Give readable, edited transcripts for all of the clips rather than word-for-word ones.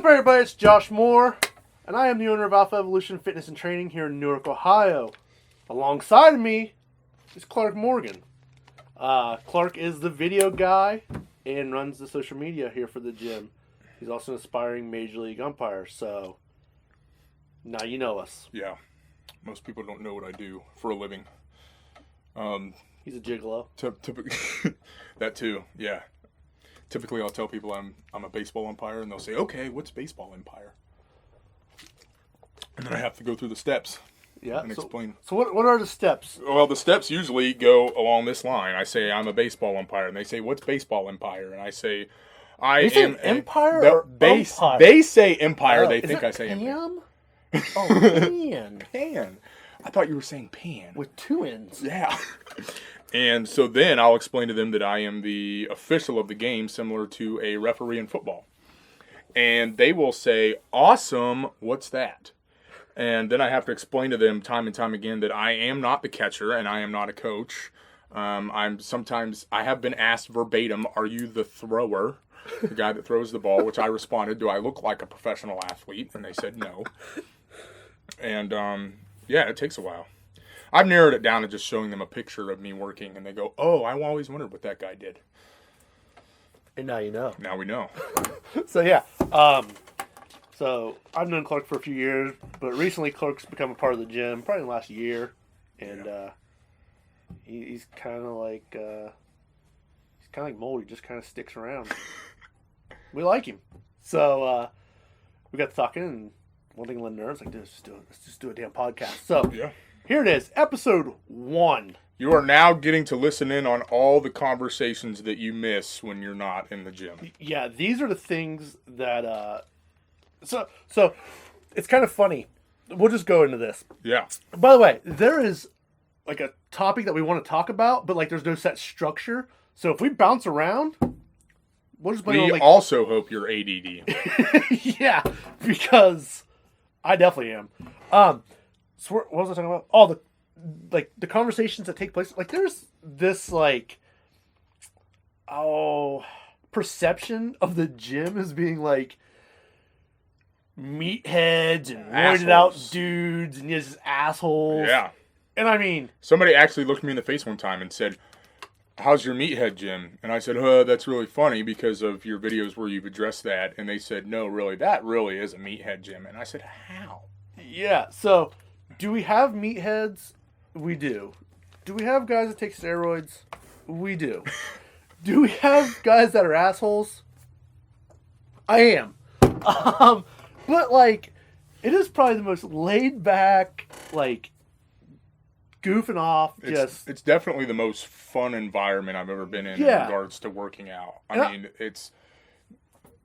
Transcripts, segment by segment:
up, everybody? It's Josh Moore, and I am the owner of Alpha Evolution Fitness and Training here in Newark, Ohio. Alongside of me is Clark Morgan. Clark is the video guy and runs the social media here for the gym. He's also an aspiring Major League umpire, so now you know us. Yeah. Most people don't know what I do for a living. He's a gigolo. That too, yeah. Typically, I'll tell people I'm a baseball umpire, and they'll say, "Okay, what's baseball umpire?" And then I have to go through the steps. Yeah. And explain. So what are the steps? Well, the steps usually go along this line. I say I'm a baseball umpire, and they say, "What's baseball umpire?" And I say, "I am empire a, or umpire?" They say empire. They think I say Pam? empire. Oh, pan. Pan. I thought you were saying pan. With two ends. Yeah. And so then I'll explain to them that I am the official of the game, similar to a referee in football. And they will say, "Awesome, what's that?" And then I have to explain to them time and time again that I am not the catcher and I am not a coach. I have been asked verbatim, "Are you the thrower?" The guy that throws the ball, which I responded, "Do I look like a professional athlete?" And they said no. And yeah, it takes a while. I've narrowed it down to just showing them a picture of me working, and they go, "Oh, I always wondered what that guy did." And now you know. Now we know. So yeah, so I've known Clark for a few years, but recently Clark's become a part of the gym, probably in the last year, and he's kind of like mold. He just kind of sticks around. We like him, so we got to talking, and one thing Lynn nerves like, "Dude, let's just do a damn podcast." So Yeah. Here it is, episode 1. You are now getting to listen in on all the conversations that you miss when you're not in the gym. Yeah, these are the things that so it's kind of funny. We'll just go into this. Yeah. By the way, there is like a topic that we want to talk about, but like there's no set structure. So if we bounce around, we'll just We also hope you're ADD. Yeah, because I definitely am. So what was I talking about? Oh, the conversations that take place. Like there's this perception of the gym as being like meatheads and roided out dudes and just assholes. Yeah. And I mean, somebody actually looked me in the face one time and said, "How's your meathead gym?" And I said, "That's really funny because of your videos where you've addressed that." And they said, "No, really, that really is a meathead gym." And I said, "How?" Yeah, so do we have meatheads? We do. Do we have guys that take steroids? We do. Do we have guys that are assholes? I am. But like, it is probably the most laid back, like, goofing off. It's definitely the most fun environment I've ever been in regards to working out. I mean, it's,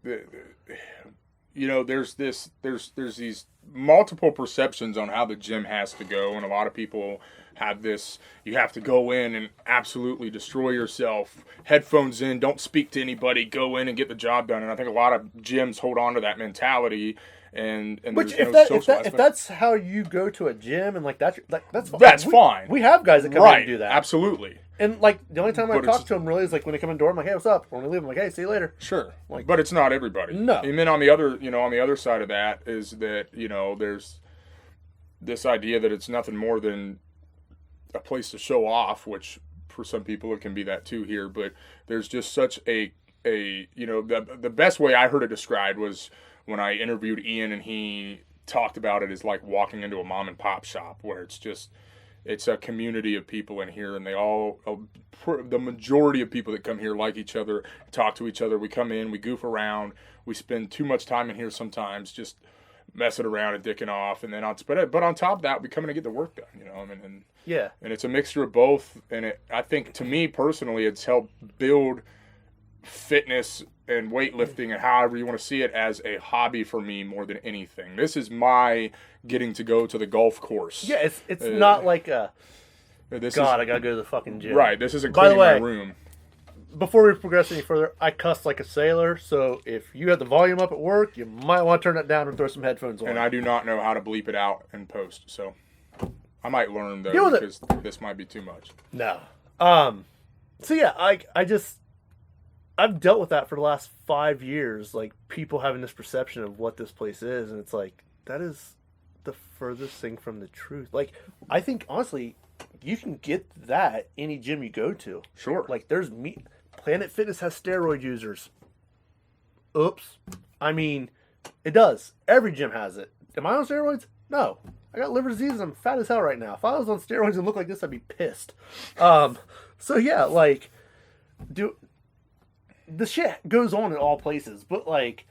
you know, there's these multiple perceptions on how the gym has to go, and a lot of people have this: you have to go in and absolutely destroy yourself, headphones in, don't speak to anybody, go in and get the job done. And I think a lot of gyms hold on to that mentality, and which there's no social aspect. If that's how you go to a gym and that's fine. That's fine. We have guys that come in and do that. Absolutely. And like the only time I talk to them really is like when they come in the door. I'm like, "Hey, what's up?" When we leave, I'm like, "Hey, see you later." Sure, like, but it's not everybody. No. And then on the other side of that is that, you know, there's this idea that it's nothing more than a place to show off, which for some people it can be that too here. But there's just such a you know, the best way I heard it described was when I interviewed Ian, and he talked about it as like walking into a mom and pop shop where it's a community of people in here, and the majority of people that come here like each other, talk to each other. We come in, we goof around, we spend too much time in here sometimes just messing around and dicking off, and then but on top of that, we come in and get the work done, you know. And it's a mixture of both, and I think, to me personally, it's helped build fitness and weightlifting, and however you want to see it, as a hobby for me more than anything. This is my getting to go to the golf course. Yeah, it's not like I gotta go to the fucking gym. Right, this isn't cleaning my room. Before we progress any further, I cuss like a sailor, so if you have the volume up at work, you might want to turn it down and throw some headphones on. And I do not know how to bleep it out in post, so I might learn, though, because this might be too much. No. So yeah, I I've dealt with that for the last 5 years. Like people having this perception of what this place is, and it's like that is the furthest thing from the truth. Like I think honestly, you can get that any gym you go to. Sure. Like there's Planet Fitness has steroid users. Oops. I mean, it does. Every gym has it. Am I on steroids? No. I got liver disease and I'm fat as hell right now. If I was on steroids and looked like this, I'd be pissed. So yeah, like, the shit goes on in all places, but like,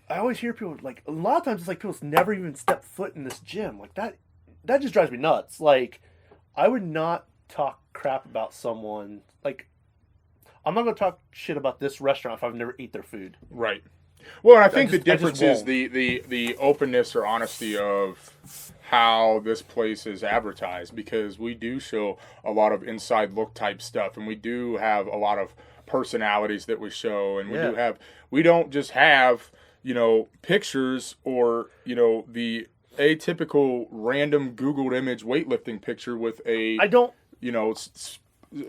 I always hear people, like, a lot of times it's like people's never even step foot in this gym. Like, that just drives me nuts. Like, I would not talk crap about someone. Like, I'm not going to talk shit about this restaurant if I've never ate their food. Right. Well, and I think the difference is won't. the openness or honesty of how this place is advertised, because we do show a lot of inside look type stuff, and we do have a lot of personalities that we show, and we don't just have, you know, pictures or, you know, the atypical random Googled image weightlifting picture with a you know,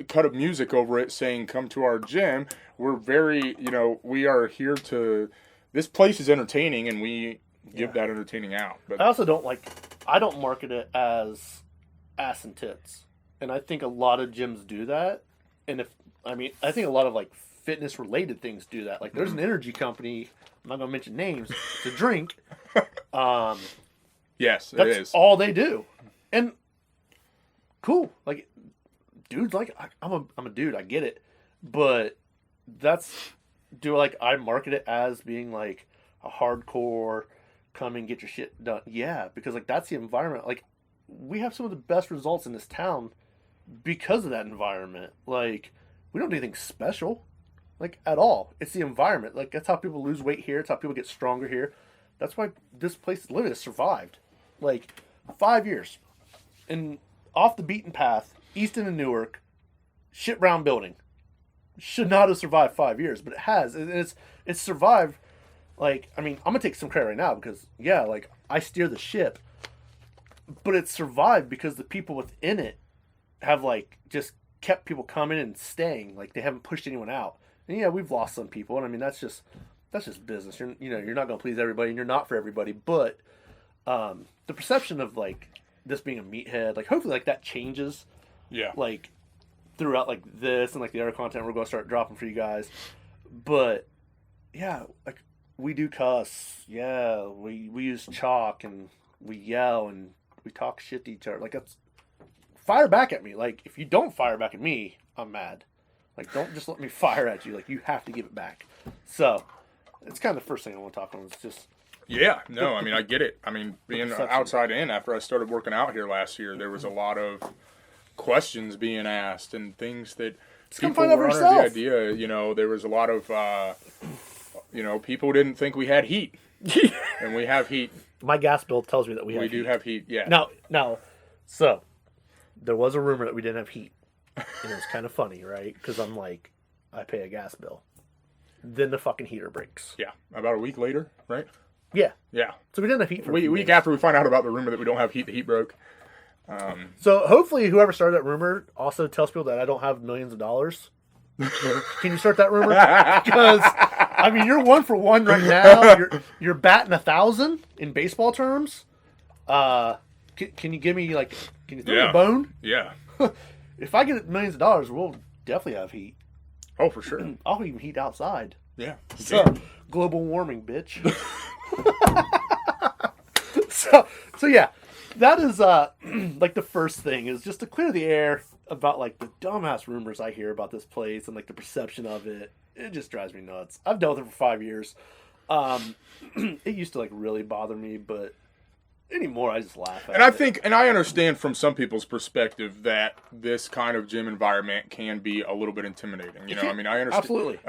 cut of music over it saying come to our gym. We're very, you know, we are here to, this place is entertaining and we give that entertaining out. But I also I don't market it as ass and tits. And I think a lot of gyms do that. And I think a lot of like fitness related things do that. Like there's an energy company, I'm not going to mention names, to drink. Yes, it that's is. all they do. And cool. Like, dudes, like, I'm a dude, I get it. But I market it as being like a hardcore, come and get your shit done? Yeah, because like that's the environment. Like, we have some of the best results in this town because of that environment. Like, we don't do anything special, like, at all. It's the environment. Like, that's how people lose weight here. It's how people get stronger here. That's why this place literally has survived. Like, 5 years. And off the beaten path, Easton and Newark, shit brown building. Should not have survived 5 years, but it has. It's survived. Like, I mean, I'm going to take some credit right now because, yeah, like, I steer the ship. But it's survived because the people within it have, like, just kept people coming and staying. Like, they haven't pushed anyone out. And, yeah, we've lost some people. And, I mean, that's just business. You're not going to please everybody, and you're not for everybody. But the perception of, like, this being a meathead, like, hopefully, like, that changes. Yeah. Like, throughout, like, this and, like, the other content we're going to start dropping for you guys. But, yeah, like, we do cuss. Yeah, we use chalk, and we yell, and we talk shit to each other. Like, that's... Fire back at me. Like, if you don't fire back at me, I'm mad. Like, don't just let me fire at you. Like, you have to give it back. So, it's kind of the first thing I want to talk on. It's just... Yeah, no, I mean, I get it. I mean, being outside in, after I started working out here last year, there was a lot of questions being asked and things that people were under the idea. You know, there was a lot of, you know, people didn't think we had heat. And we have heat. My gas bill tells me that we have heat. We do have heat, yeah. Now, so, there was a rumor that we didn't have heat. And it was kind of funny, right? Because I'm like, I pay a gas bill. Then the fucking heater breaks. Yeah, about a week later, right? Yeah. Yeah. So we didn't have heat for a week after we find out about the rumor that we don't have heat, the heat broke. So hopefully whoever started that rumor also tells people that I don't have millions of dollars. Can you start that rumor? Because, I mean, you're 1 for 1 right now. You're batting 1,000 in baseball terms. Can you give me, like, can you throw me a bone? Yeah. If I get millions of dollars, we'll definitely have heat. Oh, for sure. I'll even heat outside. Yeah. So, global warming, bitch. So yeah, that is like the first thing is just to clear the air about like the dumbass rumors I hear about this place and like the perception of it. It just drives me nuts. I've dealt with it for 5 years. It used to like really bother me, but anymore I just laugh at it. And I understand from some people's perspective that this kind of gym environment can be a little bit intimidating. You know, I mean, I understand. Absolutely.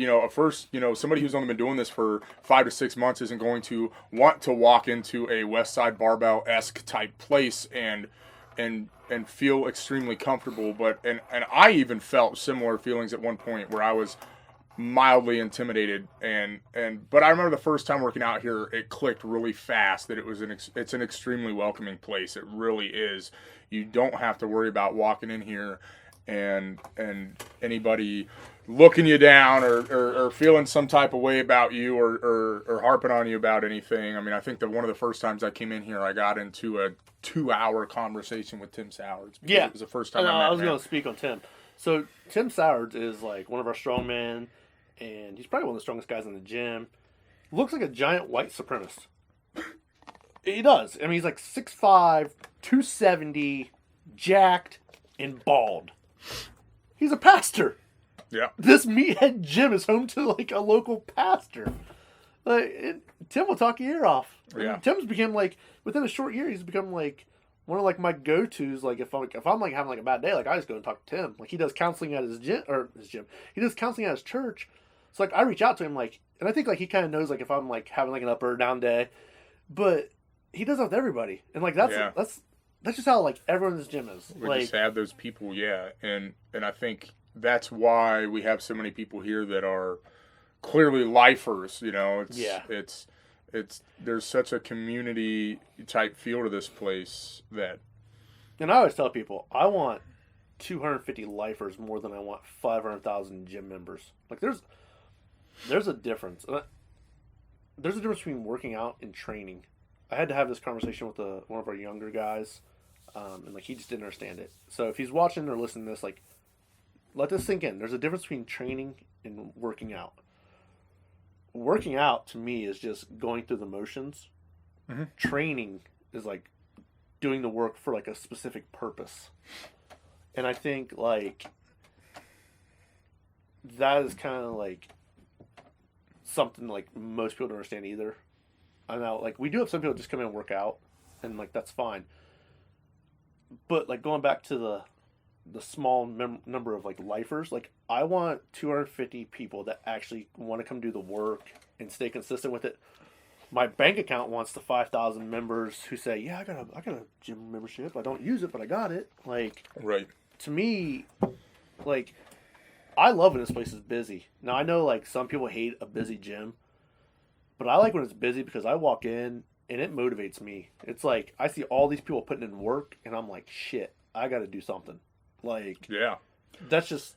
You know, at first, you know, somebody who's only been doing this for 5 to 6 months isn't going to want to walk into a West Side Barbell-esque type place and feel extremely comfortable. But I even felt similar feelings at one point where I was mildly intimidated but I remember the first time working out here, it clicked really fast that it's an extremely welcoming place. It really is. You don't have to worry about walking in here and anybody looking you down or feeling some type of way about you or harping on you about anything. I mean, I think that one of the first times I came in here, I got into a 2-hour conversation with Tim Sowards. Yeah. It was the first time I met him. I was going to speak on Tim. So Tim Sowards is like one of our strongmen, and he's probably one of the strongest guys in the gym. Looks like a giant white supremacist. He does. I mean, he's like 6'5", 270, jacked, and bald. He's a pastor. Yeah. This meathead gym is home to like a local pastor. Tim will talk your ear off. Yeah. Tim's become like, within a short year, he's become like one of like my go-tos. Like if I'm like having like a bad day, like I just go and talk to Tim. Like he does counseling at his gym. He does counseling at his church. So like I reach out to him like, and I think like he kind of knows like if I'm like having like an up or down day, but he does that with everybody. And like that's just how like everyone in this gym is. We like, just have those people, yeah, and I think that's why we have so many people here that are clearly lifers. You know, it's there's such a community type feel to this place that. And I always tell people I want 250 lifers more than I want 500,000 gym members. Like there's a difference. There's a difference between working out and training. I had to have this conversation with one of our younger guys, and like he just didn't understand it. So if he's watching or listening to this, like, let this sink in. There's a difference between training and working out. Working out to me is just going through the motions. Mm-hmm. Training is like doing the work for like a specific purpose. And I think like that is kind of like something like most people don't understand either. I know, like we do have some people just come in and work out, and like that's fine. But like going back to the small number of like lifers, like I want 250 people that actually want to come do the work and stay consistent with it. My bank account wants the 5,000 members who say, "Yeah, I got a gym membership. I don't use it, but I got it." Like, right. To me, like I love when this place is busy. Now I know like some people hate a busy gym, but I like when it's busy because I walk in and it motivates me. It's like I see all these people putting in work, and I'm like, shit, I got to do something. Like, yeah, that's just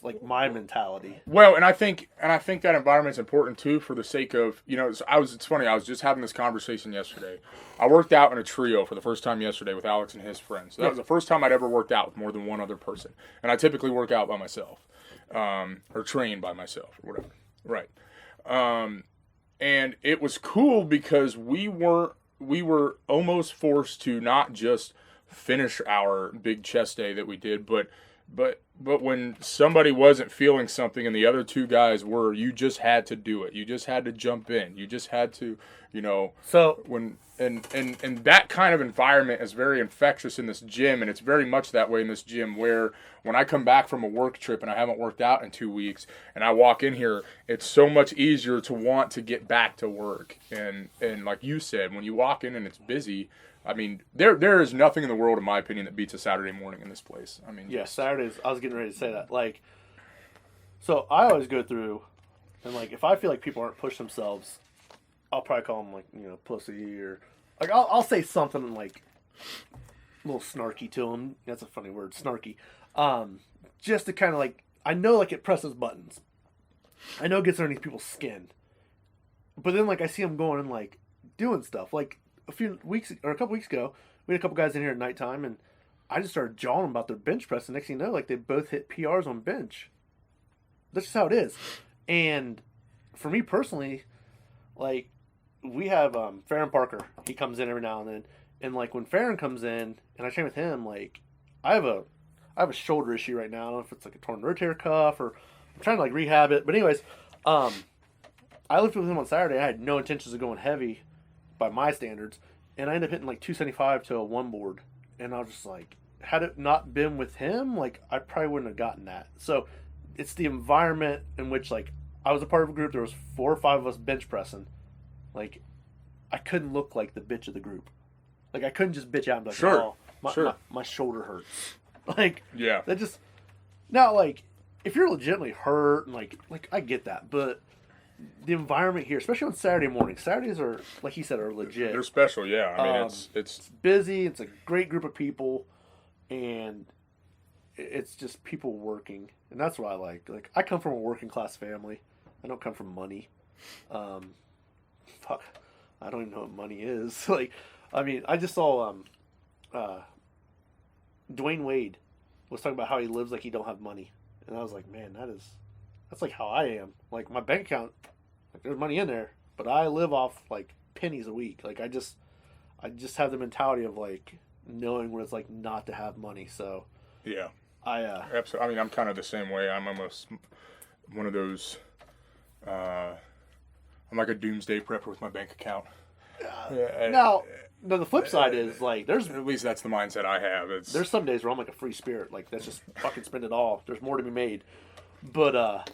like my mentality. Well, and I think that environment's important too, for the sake of, you know, it's funny. I was just having this conversation yesterday. I worked out in a trio for the first time yesterday with Alex and his friends. So that was the first time I'd ever worked out with more than one other person, and I typically work out by myself, or train by myself, or whatever. Right. And it was cool because we were almost forced to not just finish our big chest day that we did, but when somebody wasn't feeling something and the other two guys were, you just had to do it. You just had to jump in. You just had to, you know. So when and that kind of environment is very infectious in this gym, and it's very much that way in this gym, where when I come back from a work trip and I haven't worked out in 2 weeks and I walk in here, it's so much easier to want to get back to work. And like you said, when you walk in and it's busy, I mean, there is nothing in the world, in my opinion, that beats a Saturday morning in this place. I mean, yeah, Saturdays. I was getting ready to say that. Like, so I always go through, and like if I feel like people aren't pushing themselves, I'll probably call them like, you know, pussy, or like I'll say something like a little snarky to them. That's a funny word, snarky. Just to kind of like, I know like it presses buttons. I know it gets underneath people's skin. But then like I see them going and like doing stuff like. A couple weeks ago, we had a couple guys in here at nighttime, and I just started jawing them about their bench press. And next thing you know, like they both hit PRs on bench. That's just how it is. And for me personally, like we have Farron Parker. He comes in every now and then, and like when Farron comes in, and I train with him, like I have a shoulder issue right now. I don't know if it's like a torn rotator cuff, or I'm trying to like rehab it. But anyways, I lifted with him on Saturday. I had no intentions of going heavy by my standards, and I ended up hitting like 275 to a one board, and I was just like, had it not been with him, like I probably wouldn't have gotten that. So it's the environment in which like I was a part of a group. There was 4 or 5 of us bench pressing. Like I couldn't look like the bitch of the group. Like I couldn't just bitch out and be like, sure. My shoulder hurts. Like, yeah, that just, now like if you're legitimately hurt and like I get that, but the environment here, especially on Saturday mornings. Saturdays are, like he said, are legit. They're special, yeah. I mean, it's busy. It's a great group of people, and it's just people working, and that's what I like. Like I come from a working class family. I don't come from money. Fuck, I don't even know what money is. Like, I mean, I just saw Dwayne Wade was talking about how he lives like he don't have money, and I was like, man, that's like how I am. Like my bank account, like there's money in there, but I live off like pennies a week. Like I just have the mentality of like knowing what it's like not to have money. So yeah, absolutely. I mean, I'm kind of the same way. I'm almost one of those. I'm like a doomsday prepper with my bank account. Now, the flip side is like there's at least that's the mindset I have. There's some days where I'm like a free spirit. Like let's just fucking spend it all. There's more to be made. But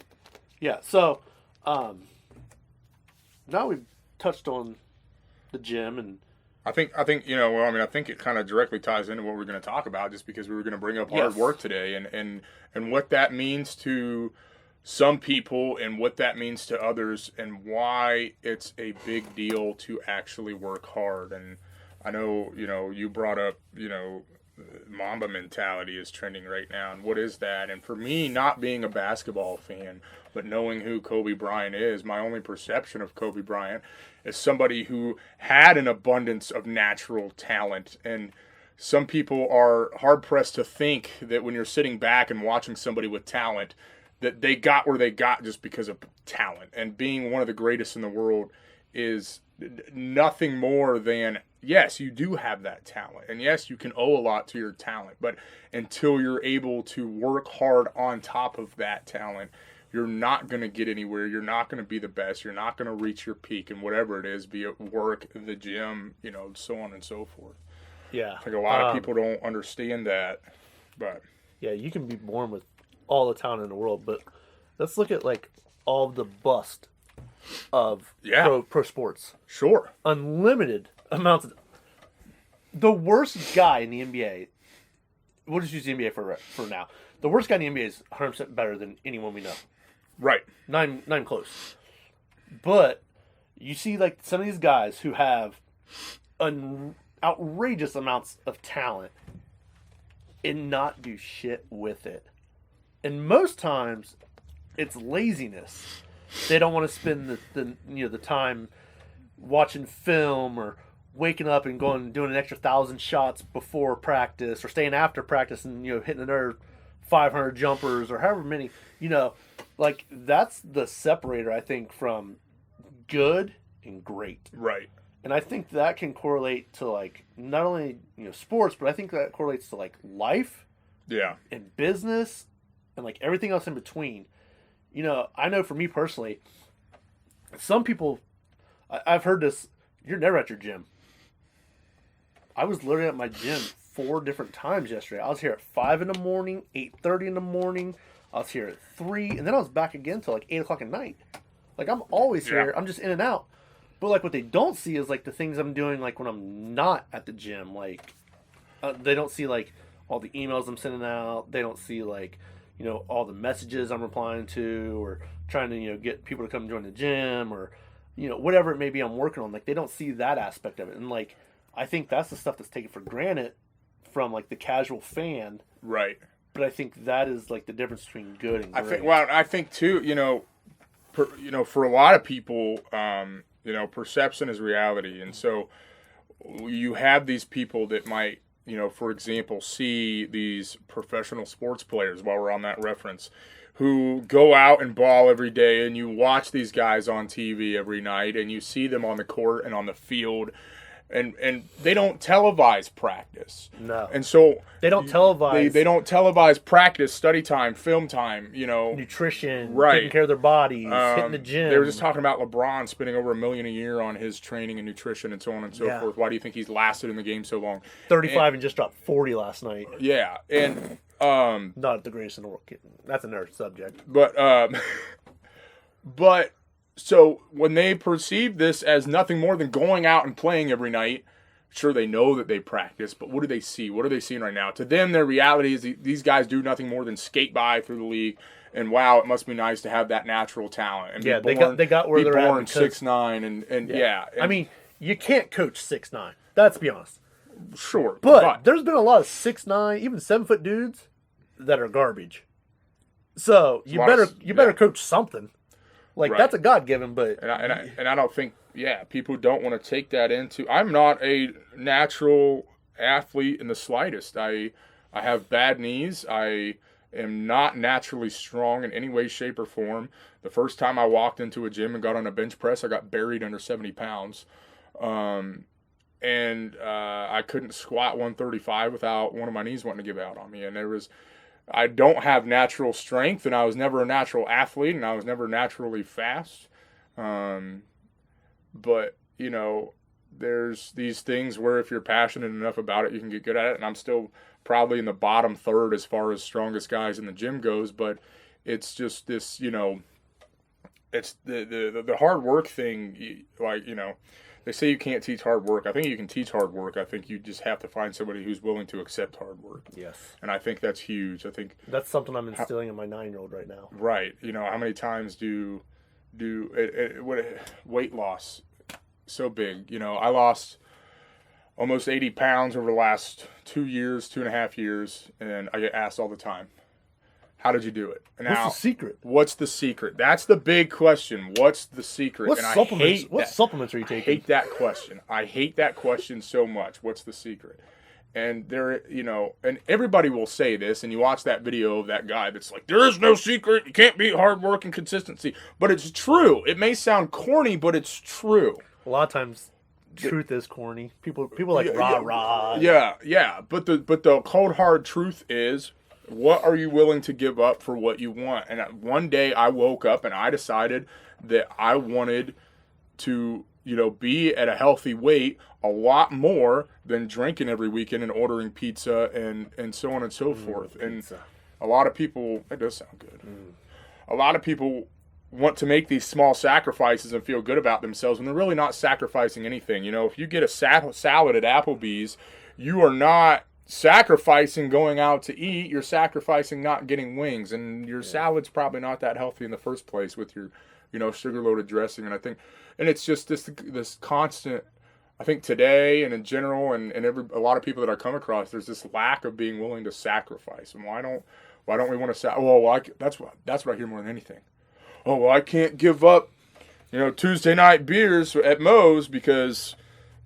yeah. So now we've touched on the gym and. I think I think it kind of directly ties into what we're going to talk about, just because we were going to bring up hard work today and what that means to some people and what that means to others and why it's a big deal to actually work hard. And I know, you brought up, Mamba mentality is trending right now. And what is that? And for me, not being a basketball fan, but knowing who Kobe Bryant is, my only perception of Kobe Bryant is somebody who had an abundance of natural talent. And some people are hard-pressed to think that when you're sitting back and watching somebody with talent, that they got where they got just because of talent. And being one of the greatest in the world is nothing more than, yes, you do have that talent. And yes, you can owe a lot to your talent. But until you're able to work hard on top of that talent, you're not going to get anywhere. You're not going to be the best. You're not going to reach your peak in whatever it is, be it work, the gym, so on and so forth. Yeah. I think a lot of people don't understand that. But yeah, you can be born with all the talent in the world, but let's look at like all the bust of pro sports. Sure. Unlimited amounts of the worst guy in the NBA. We'll just use the NBA for now. The worst guy in the NBA is 100% better than anyone we know. Right. Not even close. But you see like some of these guys who have outrageous amounts of talent and not do shit with it. And most times, it's laziness. They don't want to spend the time watching film or waking up and going and doing an extra 1,000 shots before practice or staying after practice and hitting another 500 jumpers or however many. Like that's the separator I think from good and great. Right. And I think that can correlate to like not only sports, but I think that correlates to like life. Yeah. And business. And like everything else in between. I know for me personally, some people, I've heard this, you're never at your gym. I was literally at my gym 4 different times yesterday. I was here at 5 in the morning, 8:30 in the morning. I was here at 3, and then I was back again till like 8 o'clock at night. Like I'm always here. I'm just in and out. But like what they don't see is like the things I'm doing like when I'm not at the gym. Like they don't see like all the emails I'm sending out. They don't see like all the messages I'm replying to or trying to, get people to come join the gym or, whatever it may be I'm working on. Like, they don't see that aspect of it. And, like, I think that's the stuff that's taken for granted from, like, the casual fan. Right. But I think that is, like, the difference between good and great. I think, too, for a lot of people, perception is reality. And so you have these people that might, for example, see these professional sports players, while we're on that reference, who go out and ball every day, and you watch these guys on TV every night, and you see them on the court and on the field, and they don't televise practice. No. And so they don't televise. They don't televise practice, study time, film time, nutrition, right. Taking care of their bodies, hitting the gym. They were just talking about LeBron spending over $1 million a year on his training and nutrition and so on and so forth. Why do you think he's lasted in the game so long? 35 and just dropped 40 last night. Yeah, and not the greatest in the world. That's a nerd subject. But so when they perceive this as nothing more than going out and playing every night, sure, they know that they practice, but what do they see? What are they seeing right now? To them, their reality is these guys do nothing more than skate by through the league, and wow, it must be nice to have that natural talent. And they got where they're at. Born 6'9", and I mean, you can't coach 6'9". Let's be honest. Sure, but there's been a lot of 6'9", even 7-foot dudes that are garbage. So you better coach something. Like Right. that's a God given, but And I don't think people don't want to take that into. I'm not a natural athlete in the slightest. I have bad knees. I am not naturally strong in any way, shape, or form. The first time I walked into a gym and got on a bench press, I got buried under 70 pounds. And I couldn't squat 135 without one of my knees wanting to give out on me. And I don't have natural strength, and I was never a natural athlete, and I was never naturally fast. But, there's these things where if you're passionate enough about it, you can get good at it. And I'm still probably in the bottom third as far as strongest guys in the gym goes. But it's just this, it's the hard work thing. They say you can't teach hard work. I think you can teach hard work. I think you just have to find somebody who's willing to accept hard work. Yes. And I think that's huge. I think that's something I'm instilling in my 9-year-old right now. Right. How many times do weight loss so big? I lost almost 80 pounds over the last 2.5 years, and I get asked all the time, how did you do it? And what's the secret? What's the secret? That's the big question. What's the secret? What supplements are you taking? I hate that question. I hate that question so much. What's the secret? And and everybody will say this, and you watch that video of that guy that's like, there is no secret. You can't beat hard work and consistency. But it's true. It may sound corny, but it's true. A lot of times, truth is corny. People like rah. Yeah. But the cold hard truth is, what are you willing to give up for what you want? And one day I woke up and I decided that I wanted to, be at a healthy weight a lot more than drinking every weekend and ordering pizza and so on and so forth. And a lot of people, that does sound good. A lot of people want to make these small sacrifices and feel good about themselves when they're really not sacrificing anything. If you get a salad at Applebee's, you are not sacrificing going out to eat. You're sacrificing not getting wings, and your salad's probably not that healthy in the first place with your sugar loaded dressing. And I think, and it's just this constant, I think today and in general, and a lot of people that I come across, there's this lack of being willing to sacrifice. And why don't we want to that's what I hear more than anything. Oh, well, I can't give up Tuesday night beers at Moe's because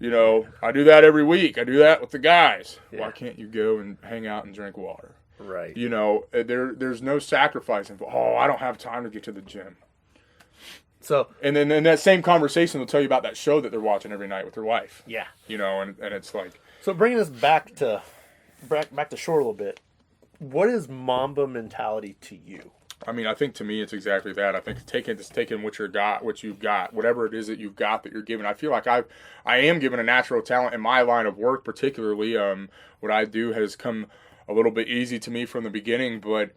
I do that every week. I do that with the guys. Yeah. Why can't you go and hang out and drink water? Right. There's no sacrifice involved. Oh, I don't have time to get to the gym. So, and then in that same conversation, they'll tell you about that show that they're watching every night with their wife. Yeah. And it's like. So bringing this back to shore a little bit, what is Mamba mentality to you? I mean, I think to me it's exactly that. I think taking what you've got, whatever it is that you've got that you're given. I feel like I am given a natural talent in my line of work, particularly. What I do has come a little bit easy to me from the beginning, but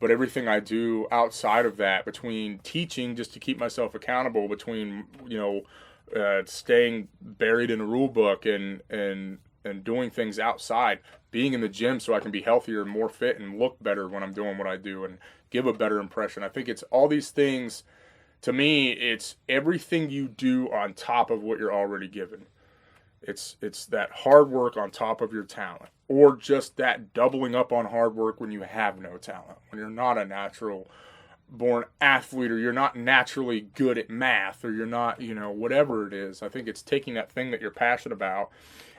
everything I do outside of that, between teaching just to keep myself accountable, between staying buried in a rule book and doing things outside, being in the gym so I can be healthier and more fit and look better when I'm doing what I do and give a better impression. I think it's all these things. To me, it's everything you do on top of what you're already given. It's that hard work on top of your talent, or just that doubling up on hard work when you have no talent, when you're not a natural born athlete, or you're not naturally good at math, or you're not, whatever it is. I think it's taking that thing that you're passionate about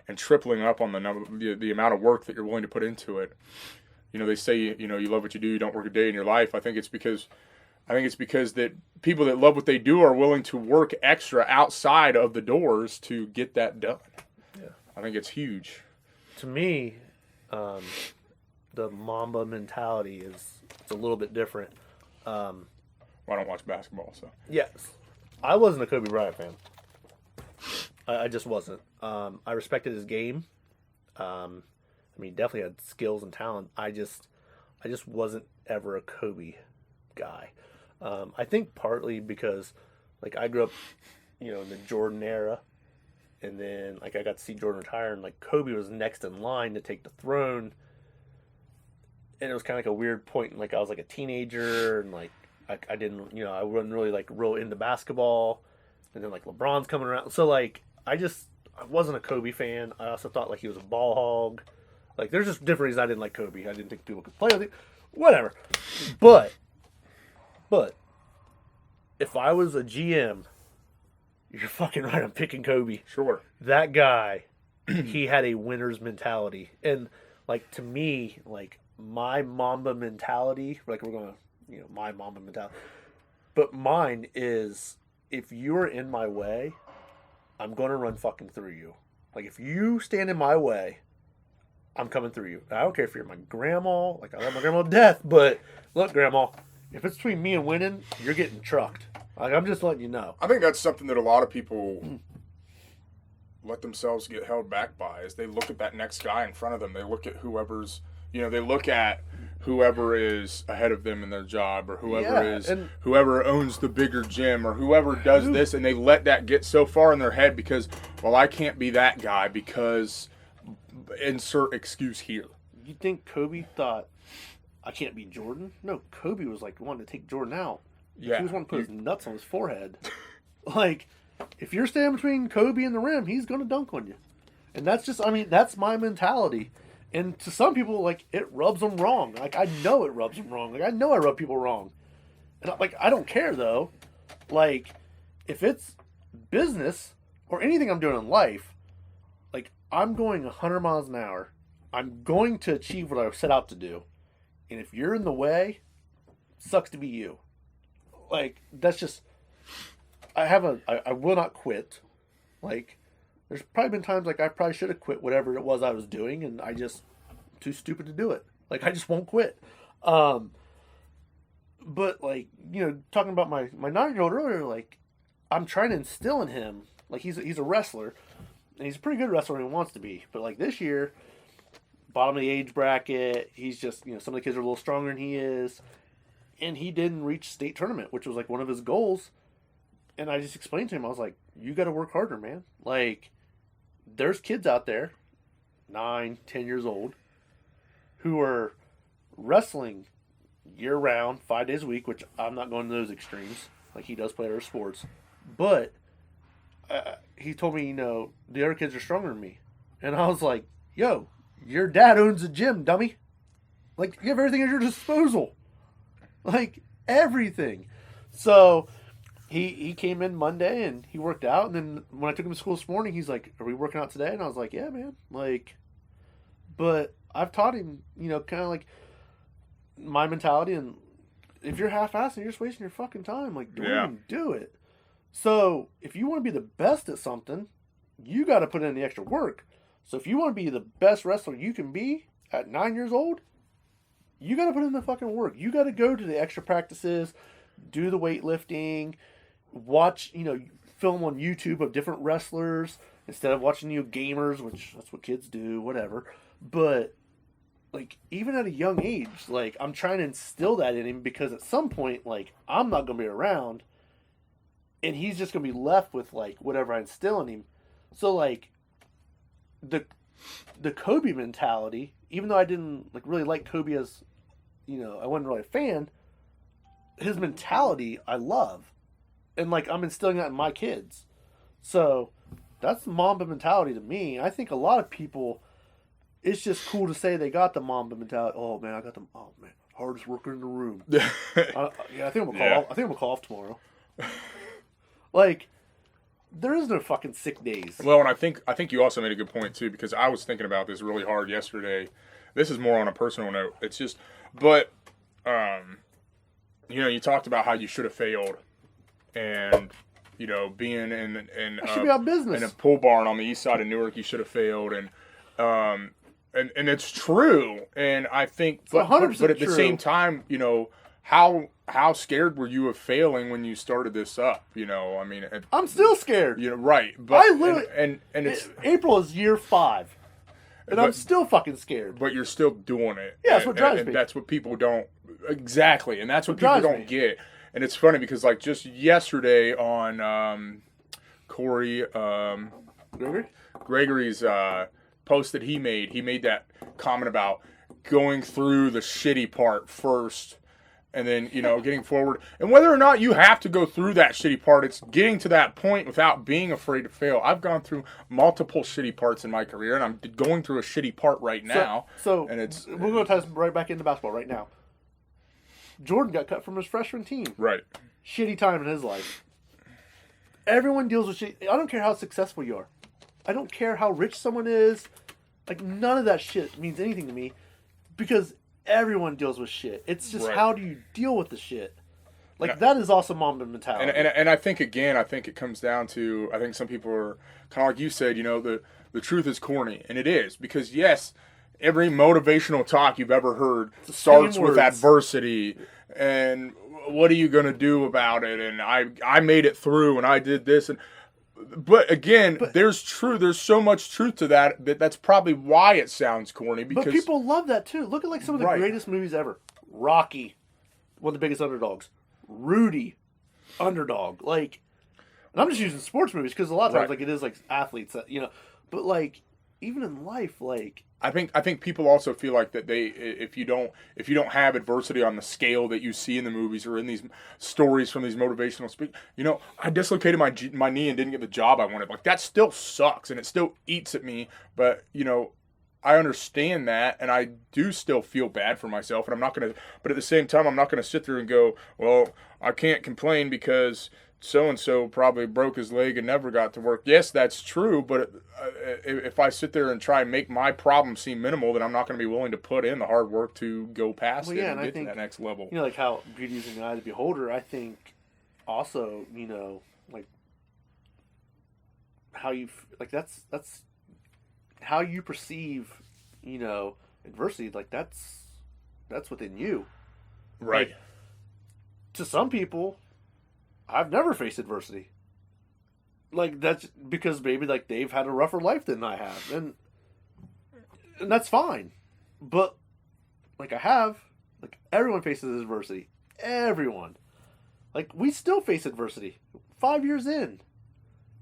and tripling up on the amount of work that you're willing to put into it. They say, you love what you do, you don't work a day in your life. I think it's because that people that love what they do are willing to work extra outside of the doors to get that done. Yeah. I think it's huge. To me, the Mamba mentality is a little bit different. I don't watch basketball, so. Yes. I wasn't a Kobe Bryant fan. I just wasn't. I respected his game. Definitely had skills and talent. I just wasn't ever a Kobe guy. I think partly because, I grew up, in the Jordan era, and then, I got to see Jordan retire, and, Kobe was next in line to take the throne, and it was kind of a weird point, I was, a teenager, and, I didn't, I wasn't really, real into basketball, and then, LeBron's coming around, so, I wasn't a Kobe fan. I also thought, he was a ball hog. There's just different reasons I didn't like Kobe. I didn't think people could play with it. whatever. But if I was a GM, you're fucking right. I'm picking Kobe. Sure. That guy, he had a winner's mentality, and like to me, like my Mamba mentality, like we're gonna, my Mamba mentality. But mine is, if you're in my way, I'm gonna run fucking through you. Like if you stand in my way, I'm coming through you. I don't care if you're my grandma. Like I love my grandma to death, but look, grandma, if it's between me and winning, you're getting trucked. Like I'm just letting you know. I think that's something that a lot of people let themselves get held back by, is they look at that next guy in front of them. They look at whoever's, they look at whoever is ahead of them in their job, or whoever owns the bigger gym, or whoever does this, and they let that get so far in their head because, well, I can't be that guy because insert excuse here. You think Kobe thought, I can't be Jordan? No, Kobe was like wanting to take Jordan out. Yeah. He was wanting to put his nuts on his forehead. Like, if you're standing between Kobe and the rim, he's going to dunk on you. And that's just, that's my mentality. And to some people, like, it rubs them wrong. Like, I know it rubs them wrong. Like, I know I rub people wrong. And, I don't care, though. Like, if it's business or anything I'm doing in life, like, I'm going 100 miles an hour. I'm going to achieve what I set out to do. And if you're in the way, sucks to be you. Like, that's just, I will not quit. Like, there's probably been times, like, I probably should have quit whatever it was I was doing, and I'm too stupid to do it. Like, I just won't quit. But, like, talking about my 9-year-old earlier, like, I'm trying to instill in him, like, he's a wrestler, and he's a pretty good wrestler when he wants to be. But, like, this year, bottom of the age bracket, he's just, some of the kids are a little stronger than he is. And he didn't reach state tournament, which was like one of his goals. And I just explained to him, I was like, you got to work harder, man. Like, there's kids out there, 9, 10 years old, who are wrestling year round, 5 days a week, which I'm not going to those extremes. Like, he does play other sports. But he told me, the other kids are stronger than me. And I was like, yo, your dad owns a gym, dummy. Like, you have everything at your disposal. Like, everything. So, he came in Monday, and he worked out. And then when I took him to school this morning, he's like, are we working out today? And I was like, yeah, man. Like, but I've taught him, kind of like my mentality. And if you're half-assed and you're just wasting your fucking time, like, don't even do it. So, if you want to be the best at something, you got to put in the extra work. So, if you want to be the best wrestler you can be at 9 years old, you got to put in the fucking work. You got to go to the extra practices, do the weightlifting, watch, film on YouTube of different wrestlers instead of watching gamers, which that's what kids do, whatever. But, like, even at a young age, like, I'm trying to instill that in him because at some point, like, I'm not going to be around and he's just going to be left with, like, whatever I instill in him. So, like, the Kobe mentality, even though I didn't really like Kobe as, I wasn't really a fan, his mentality I love. And, like, I'm instilling that in my kids. So, that's the Mamba mentality to me. I think a lot of people, it's just cool to say they got the Mamba mentality. Oh, man, I got them. Oh, man, hardest worker in the room. I think I'm gonna call off tomorrow. Like, there is no fucking sick days. Well, and I think you also made a good point too, because I was thinking about this really hard yesterday. This is more on a personal note. It's just, but you talked about how you should have failed, and being in should be out business. in a pool barn on the east side of Newark, you should have failed, and it's true. And I think, but at the same time, how scared were you of failing when you started this up? I'm still scared. Right. But I literally, and it's April is year 5, and I'm still fucking scared. But you're still doing it. Yeah, that's what drives me. And that's what people don't exactly, and that's what people don't get. And it's funny because, like, just yesterday on Corey Gregory's post that he made that comment about going through the shitty part first. And then, getting forward. And whether or not you have to go through that shitty part, it's getting to that point without being afraid to fail. I've gone through multiple shitty parts in my career, and I'm going through a shitty part right now. So and we're going to tie this right back into basketball right now. Jordan got cut from his freshman team. Right. Shitty time in his life. Everyone deals with shit. I don't care how successful you are. I don't care how rich someone is. Like, none of that shit means anything to me because everyone deals with shit. It's just how do you deal with the shit? Like, that is also Mamba mentality. And I think, again, it comes down to, I think some people are kind of like you said, you know, the truth is corny. And it is. Because, yes, every motivational talk you've ever heard starts with adversity. And what are you going to do about it? And I made it through and I did this. But again, there's so much truth to that's probably why it sounds corny. Because but people love that too. Look at like some of the greatest movies ever. Rocky, one of the biggest underdogs. Rudy, underdog. Like, and I'm just using sports movies because a lot of times like it is like athletes that, you know, but like even in life, like I think people also feel like that if you don't have adversity on the scale that you see in the movies or in these stories from these motivational speakers, you know, I dislocated my knee and didn't get the job I wanted. Like, that still sucks and it still eats at me. But you know, I understand that, and I do still feel bad for myself. And I'm not gonna, but at the same time, I'm not gonna sit there and go, well, I can't complain because so-and-so probably broke his leg and never got to work. Yes, that's true, but if I sit there and try and make my problem seem minimal, then I'm not going to be willing to put in the hard work to go past it and get to that next level. You know, like how beauty is in the eye of the beholder, I think also, you know, like how you, like that's how you perceive, you know, adversity. Like that's within you. Right. Like, to some people, I've never faced adversity. Like, that's because maybe, like, they've had a rougher life than I have. And that's fine. But, like, I have. Like, everyone faces adversity. Everyone. Like, we still face adversity. 5 years in.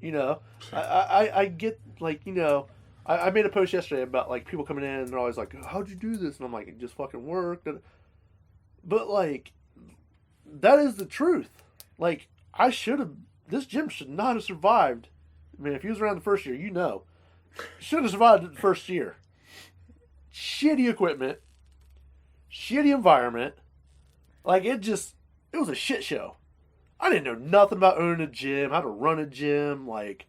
You know? I get, like, you know... I made a post yesterday about, like, people coming in and they're always like, how'd you do this? And I'm like, it just fucking worked. But, like, that is the truth. Like, this gym should not have survived. I mean, if he was around the first year, you know. Should have survived the first year. Shitty equipment. Shitty environment. Like, it was a shit show. I didn't know nothing about owning a gym, how to run a gym, like,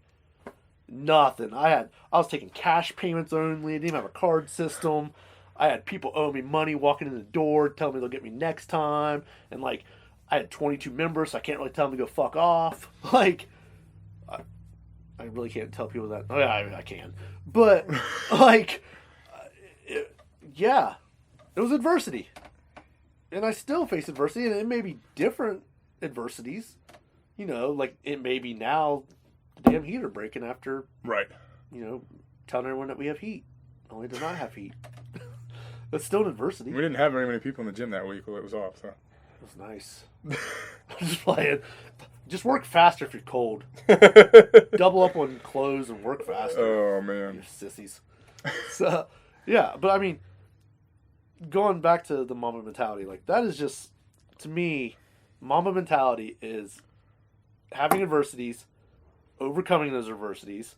nothing. I was taking cash payments only, I didn't even have a card system. I had people owe me money walking in the door, telling me they'll get me next time, and, like, I had 22 members, so I can't really tell them to go fuck off. Like, I really can't tell people that. Oh, yeah, I can. But, like, it was adversity. And I still face adversity, and it may be different adversities. You know, like, it may be now the damn heater breaking after, you know, telling everyone that we have heat. Only does not have heat. That's still an adversity. We didn't have very many people in the gym that week while it was off, so. It was nice. I'm just playing. Just work faster if you're cold. Double up on clothes and work faster. Oh, man. You sissies. So, yeah, but I mean, going back to the Mamba mentality, like, that is just, to me, Mamba mentality is having adversities, overcoming those adversities,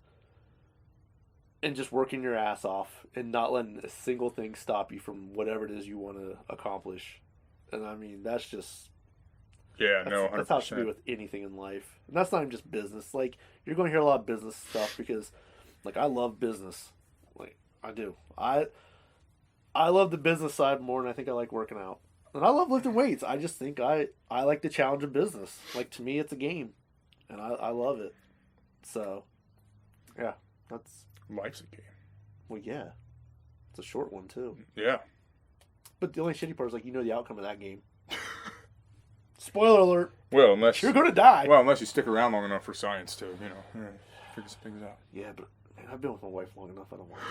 and just working your ass off and not letting a single thing stop you from whatever it is you want to accomplish. And I mean, that's just... Yeah, no, 100%. That's how it should be with anything in life. And that's not even just business. Like, you're going to hear a lot of business stuff because, like, I love business. Like, I do. I love the business side more than I think I like working out. And I love lifting weights. I just think I like the challenge of business. Like, to me, it's a game. And I love it. So, yeah, that's... Life's a game. Well, yeah. It's a short one, too. Yeah. But the only shitty part is, like, you know the outcome of that game. Spoiler alert. Well, unless... You're going to die. Well, unless you stick around long enough for science to, you know, figure some things out. Yeah, but, man, I've been with my wife long enough. I don't want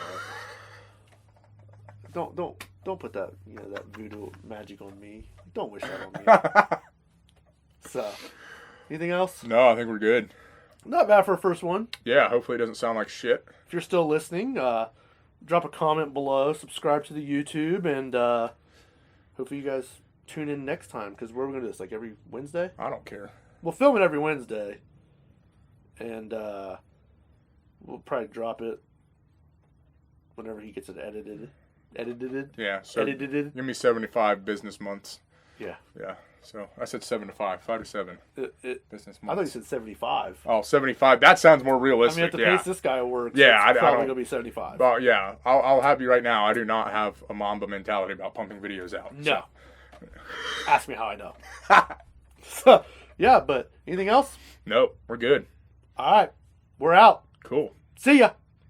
that. Don't put that, you know, that voodoo magic on me. Don't wish that on me. So, anything else? No, I think we're good. Not bad for a first one. Yeah, hopefully it doesn't sound like shit. If you're still listening, drop a comment below, subscribe to the YouTube, and hopefully you guys tune in next time, because where are we going to do this? Like every Wednesday? I don't care. We'll film it every Wednesday, and we'll probably drop it whenever he gets it edited. Yeah, so edited. give me 75 business months. Yeah. Yeah. So I said 7 to 5, 5 to 7 business I thought you months. said 75. Oh, 75. That sounds more I realistic. mean, at the yeah. pace this guy works, Yeah, I it's probably don't- going to be 75. Well, yeah. I'll have you right now. I do not have a Mamba mentality about pumping videos out. No. Ask me how I know. So, yeah, but anything else? Nope. We're good. All right. We're out. Cool. See ya.